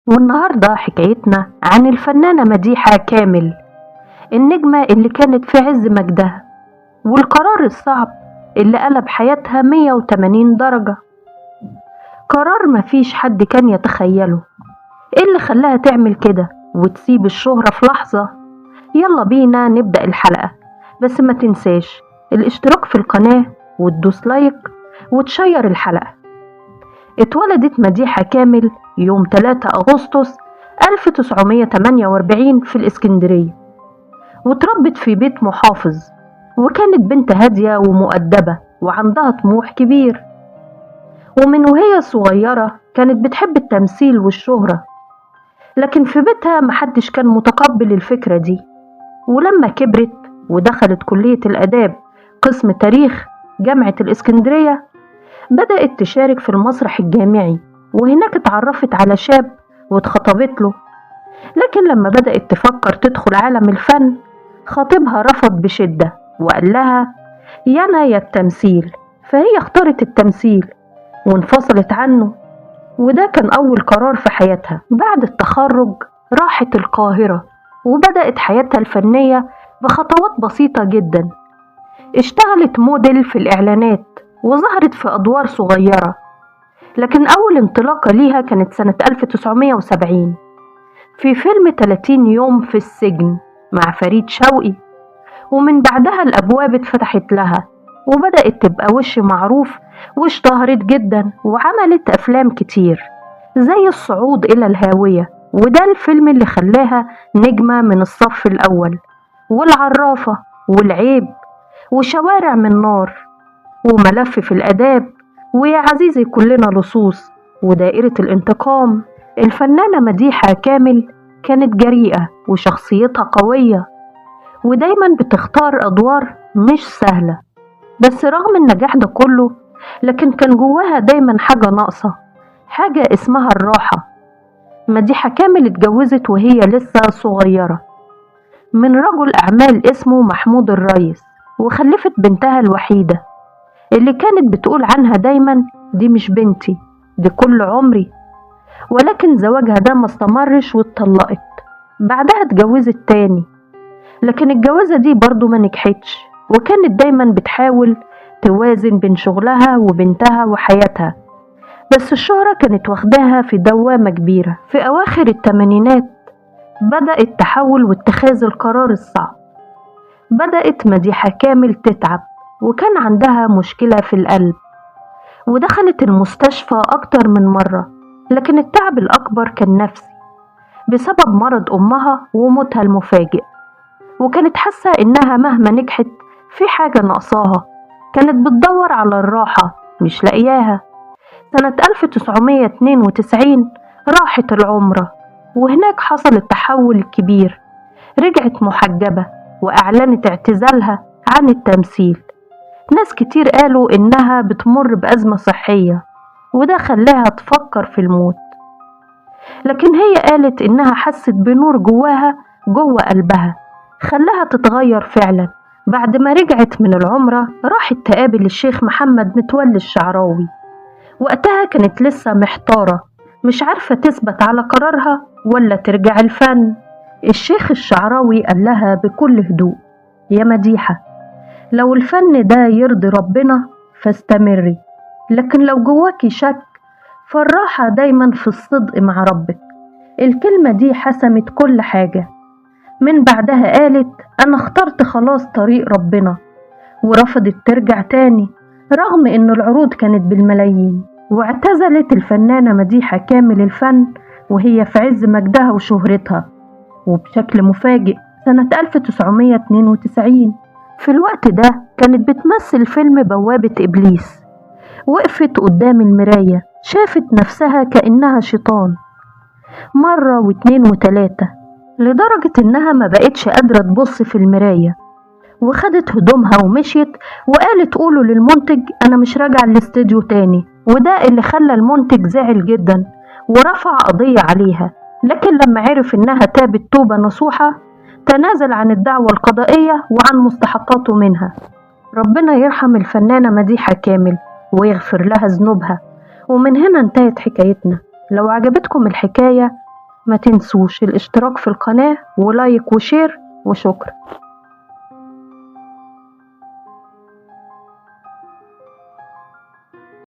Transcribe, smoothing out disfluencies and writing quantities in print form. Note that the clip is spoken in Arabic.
والنهاردة حكايتنا عن الفنانة مديحة كامل، النجمة اللي كانت في عز مجدها، والقرار الصعب اللي قلب حياتها 180 درجة. قرار مفيش حد كان يتخيله. ايه اللي خلاها تعمل كده وتسيب الشهرة في لحظة؟ يلا بينا نبدأ الحلقة، بس ما تنساش الاشتراك في القناة وتدوس لايك وتشير الحلقة. اتولدت مديحة كامل يوم 3 أغسطس 1948 في الإسكندرية، وتربت في بيت محافظ، وكانت بنت هادية ومؤدبة وعندها طموح كبير. ومن وهي صغيرة كانت بتحب التمثيل والشهرة، لكن في بيتها محدش كان متقبل الفكرة دي. ولما كبرت ودخلت كلية الآداب قسم تاريخ جامعة الإسكندرية، بدأت تشارك في المسرح الجامعي، وهناك اتعرفت على شاب واتخطبت له. لكن لما بدأت تفكر تدخل عالم الفن، خطيبها رفض بشدة وقال لها يا أنا يا التمثيل، فهي اختارت التمثيل وانفصلت عنه. وده كان أول قرار في حياتها. بعد التخرج راحت القاهرة وبدأت حياتها الفنية بخطوات بسيطة جدا. اشتغلت موديل في الإعلانات وظهرت في أدوار صغيرة، لكن أول انطلاقة ليها كانت سنة 1970 في فيلم 30 يوم في السجن مع فريد شوقي. ومن بعدها الأبواب اتفتحت لها وبدأت تبقى وش معروف، واشتهرت جدا وعملت أفلام كتير زي الصعود إلى الهاوية، وده الفيلم اللي خلاها نجمة من الصف الأول، والعرافة، والعيب، وشوارع من نار، وملف في الآداب، ويا عزيزي كلنا لصوص، ودائرة الانتقام. الفنانة مديحة كامل كانت جريئة وشخصيتها قوية، ودايما بتختار أدوار مش سهلة. بس رغم النجاح ده كله، لكن كان جواها دايما حاجة ناقصة، حاجة اسمها الراحة. مديحة كامل اتجوزت وهي لسه صغيرة من رجل أعمال اسمه محمود الريس، وخلفت بنتها الوحيدة اللي كانت بتقول عنها دايما دي مش بنتي، دي كل عمري. ولكن زواجها ده ما استمرش واتطلقت. بعدها اتجوزت تاني، لكن الجوازة دي برضو ما نجحتش، وكانت دايما بتحاول توازن بين شغلها وبنتها وحياتها. بس الشهرة كانت واخداها في دوامة كبيرة. في أواخر الثمانينات بدأ التحول واتخاذ القرار الصعب. بدأت مديحة كامل تتعب، وكان عندها مشكلة في القلب، ودخلت المستشفى أكتر من مرة. لكن التعب الأكبر كان نفسي بسبب مرض أمها وموتها المفاجئ، وكانت حاسة إنها مهما نجحت في حاجة ناقصاها. كانت بتدور على الراحة مش لاقياها. سنة 1992 راحت العمرة، وهناك حصل التحول الكبير. رجعت محجبة وأعلنت اعتزالها عن التمثيل. ناس كتير قالوا إنها بتمر بأزمة صحية، وده خلاها تفكر في الموت، لكن هي قالت إنها حست بنور جواها جوه قلبها خلاها تتغير فعلا. بعد ما رجعت من العمرة راحت تقابل الشيخ محمد متولي الشعراوي. وقتها كانت لسه محتارة، مش عارفة تثبت على قرارها ولا ترجع الفن. الشيخ الشعراوي قال لها بكل هدوء يا مديحة، لو الفن ده يرضي ربنا فاستمري، لكن لو جواكي شك فالراحة دايما في الصدق مع ربك. الكلمة دي حسمت كل حاجة. من بعدها قالت أنا اخترت خلاص طريق ربنا، ورفضت ترجع تاني رغم إن العروض كانت بالملايين. واعتزلت الفنانة مديحة كامل الفن وهي في عز مجدها وشهرتها، وبشكل مفاجئ سنة 1992. في الوقت ده كانت بتمثل فيلم بوابة إبليس. وقفت قدام المراية، شافت نفسها كأنها شيطان مرة واتنين وتلاتة، لدرجة إنها ما بقتش قادرة تبص في المراية. وخدت هدومها ومشيت، وقالت قولوا للمنتج أنا مش راجعة الاستديو تاني. وده اللي خلى المنتج زعل جدا ورفع قضية عليها. لكن لما عرف إنها تابت توبة نصوحة، تنازل عن الدعوة القضائية وعن مستحقاته منها. ربنا يرحم الفنانة مديحة كامل ويغفر لها ذنوبها. ومن هنا انتهت حكايتنا. لو عجبتكم الحكاية ما تنسوش الاشتراك في القناة ولايك وشير وشكرا.